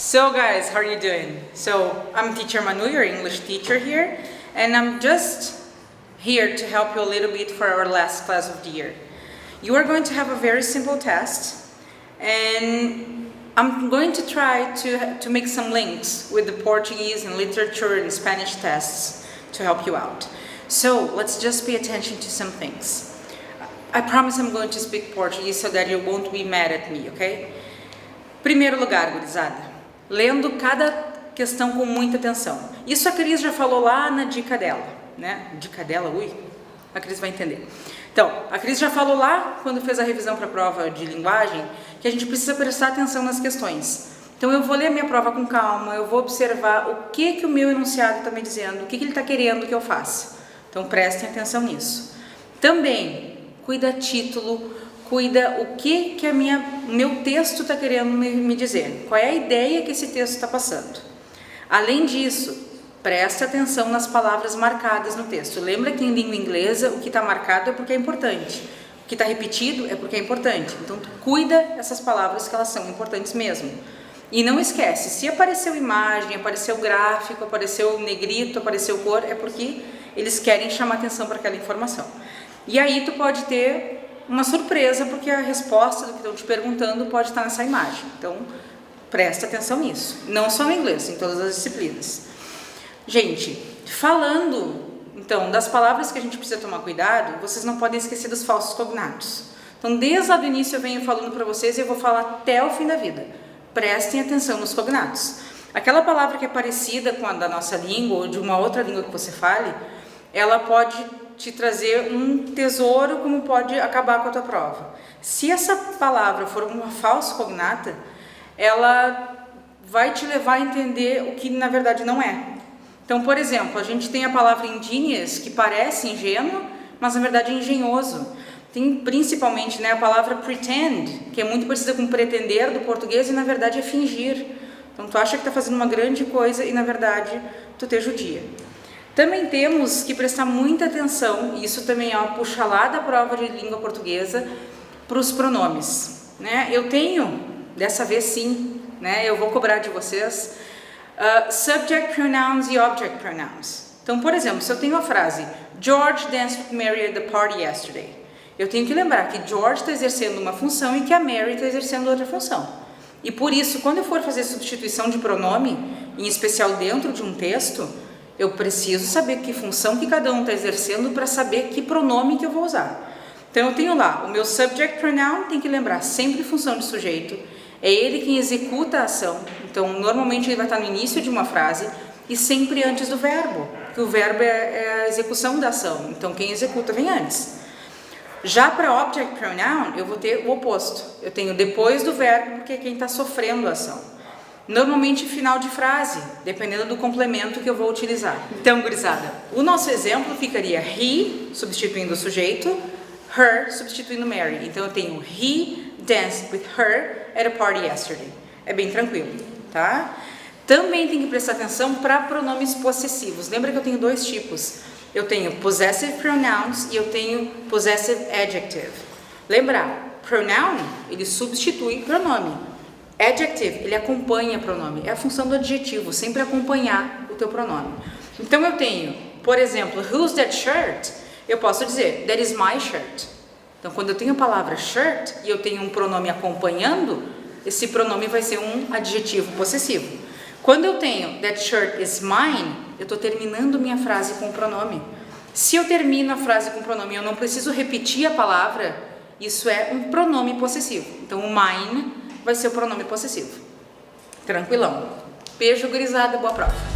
So guys, how are you doing? So I'm teacher Manu, your English teacher here, and I'm just here to help you a little bit for our last class of the year. You are going to have a very simple test, and I'm going to try to make some links with the Portuguese and literature and Spanish tests to help you out. So let's just pay attention to some things. I promise I'm going to speak Portuguese so that you won't be mad at me, okay? Primeiro lugar, gurizada, lendo cada questão com muita atenção. Isso a Cris já falou lá na dica dela, né? Dica dela, ui, a Cris vai entender. Então, a Cris já falou lá, quando fez a revisão para a prova de linguagem, que a gente precisa prestar atenção nas questões. Então, eu vou ler a minha prova com calma, eu vou observar o que o meu enunciado está me dizendo, o que ele está querendo que eu faça. Então, prestem atenção nisso. Também, cuida título, cuida o que o meu texto está querendo me dizer, qual é a ideia que esse texto está passando. Além disso, preste atenção nas palavras marcadas no texto. Lembra que em língua inglesa o que está marcado é porque é importante, o que está repetido é porque é importante. Então, cuida essas palavras que elas são importantes mesmo. E não esquece, se apareceu imagem, apareceu gráfico, apareceu negrito, apareceu cor, é porque eles querem chamar atenção para aquela informação. E aí tu pode ter uma surpresa, porque a resposta do que estão te perguntando pode estar nessa imagem. Então, presta atenção nisso. Não só no inglês, em todas as disciplinas. Gente, falando, então, das palavras que a gente precisa tomar cuidado, vocês não podem esquecer dos falsos cognatos. Então, desde lá do início eu venho falando para vocês e eu vou falar até o fim da vida. Prestem atenção nos cognatos. Aquela palavra que é parecida com a da nossa língua ou de uma outra língua que você fale, ela pode te trazer um tesouro, como pode acabar com a tua prova. Se essa palavra for uma falsa cognata, ela vai te levar a entender o que na verdade não é. Então, por exemplo, a gente tem a palavra ingenious, que parece ingênuo, mas na verdade é engenhoso. Tem principalmente, né, a palavra pretend, que é muito parecida com pretender do português e na verdade é fingir. Então, tu acha que está fazendo uma grande coisa e na verdade tu te judia. Também temos que prestar muita atenção, e isso também é uma puxa lá da prova de língua portuguesa, para os pronomes, né? Eu tenho, dessa vez sim, né, eu vou cobrar de vocês, subject pronouns e object pronouns. Então, por exemplo, se eu tenho a frase George danced with Mary at the party yesterday, eu tenho que lembrar que George está exercendo uma função e que a Mary está exercendo outra função. E por isso, quando eu for fazer substituição de pronome, em especial dentro de um texto, eu preciso saber que função que cada um está exercendo para saber que pronome que eu vou usar. Então, eu tenho lá, o meu subject pronoun tem que lembrar sempre função de sujeito, é ele quem executa a ação, então, normalmente ele vai estar no início de uma frase e sempre antes do verbo, porque o verbo é a execução da ação, então quem executa vem antes. Já para object pronoun, eu vou ter o oposto, eu tenho depois do verbo, porque é quem está sofrendo a ação. Normalmente final de frase, dependendo do complemento que eu vou utilizar. Então, gurizada, o nosso exemplo ficaria he, substituindo o sujeito, her, substituindo Mary. Então, eu tenho he danced with her at a party yesterday. É bem tranquilo, tá? Também tem que prestar atenção para pronomes possessivos. Lembra que eu tenho dois tipos. Eu tenho possessive pronouns e eu tenho possessive adjective. Lembrar, pronoun, ele substitui pronome. Adjective, ele acompanha pronome, é a função do adjetivo, sempre acompanhar o teu pronome. Então eu tenho, por exemplo, who's that shirt? Eu posso dizer, that is my shirt. Então quando eu tenho a palavra shirt e eu tenho um pronome acompanhando, esse pronome vai ser um adjetivo possessivo. Quando eu tenho that shirt is mine, eu estou terminando minha frase com o pronome. Se eu termino a frase com o pronome e eu não preciso repetir a palavra, isso é um pronome possessivo. Então o mine vai ser o pronome possessivo. Tranquilão. Beijo, gurizada, boa prova.